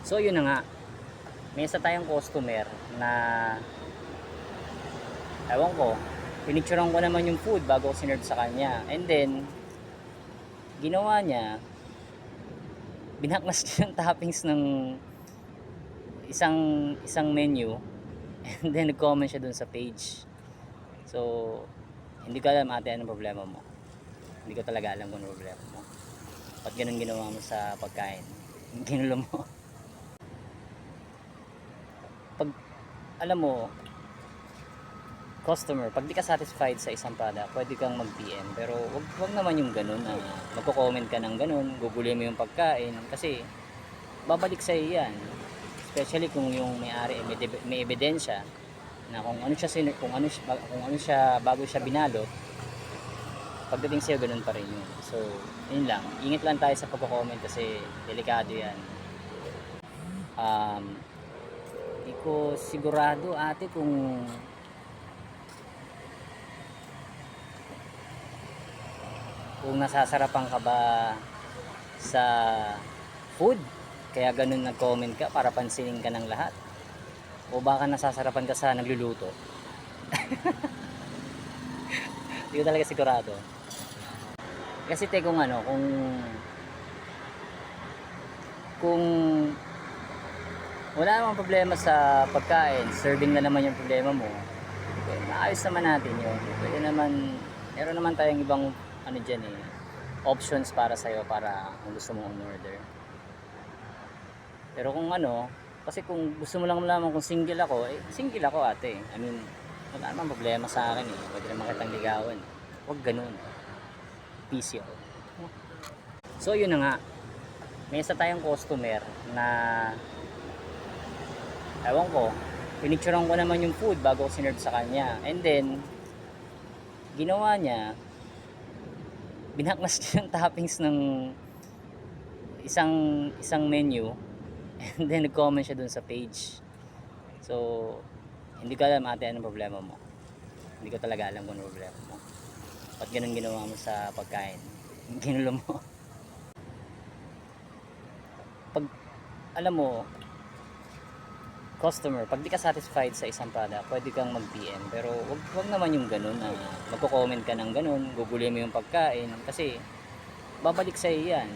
So yun na nga, may isa tayong customer na ewan ko, pinicturean ko naman yung food bago ko sinerve sa kanya. And then, ginawa niya, binaklas niya yung toppings ng isang isang menu and then nag-comment siya dun sa page. So, hindi ko alam ate anong problema mo. Hindi ko talaga alam kung anong problema mo. Ba't ganun ginawa mo sa pagkain? Ginulo mo. Pag, alam mo, customer, pag di ka satisfied sa isang product, pwede kang mag-PM. Pero wag naman yung ganun na magko-comment ka ng ganun, gugulihin mo yung pagkain. Kasi, babalik sa'yo yan. Especially kung yung may-ari may ebidensya na kung ano siya kung ano siya bago siya binalot, pagdating sa'yo ganun pa rin yun. So yun lang, ingat lang tayo sa pagko-comment kasi delikado yan. Di ko sigurado ate kung nasasarapan ka ba sa food kaya ganun nag-comment ka para pansinin ka ng lahat, o baka nasasarapan ka sa nagluluto. Hindi ko talaga sigurado. Kasi kung kung wala namang problema sa pagkain, serving na naman yung problema mo, okay, maayos naman natin yun. Pwede naman, meron naman tayong ibang options para sa'yo para kung gusto mong order. Pero kasi kung gusto mo lang malaman kung single ako, single ako ate. I mean, wala namang problema sa akin eh. Pwede naman kitang ligawan. Huwag ganun. Peace yun. So yun na nga. May isa tayong customer na ewan ko, pinicturean ko naman yung food bago ko sinerve sa kanya. And then, ginawa niya, binaklas niya yung toppings ng isang menu and then nag-comment siya dun sa page. So, hindi ko alam ate anong problema mo. Hindi ko talaga alam kung anong problema mo. Ba't ganun ginawa mo sa pagkain? Ginulo mo. Pag, alam mo, customer, pag di ka satisfied sa isang product, pwede kang mag-PM. Pero wag naman yung ganun na magko-comment ka ng ganun, gugulihin mo yung pagkain. Kasi, babalik sa'yo yan.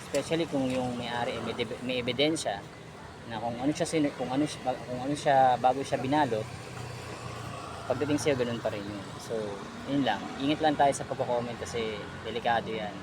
Especially kung yung may-ari may ebidensya na kung ano siya bago siya binalot, pagdating sa'yo ganun pa rin yun. So yun lang, ingat lang tayo sa pagko-comment kasi delikado yan.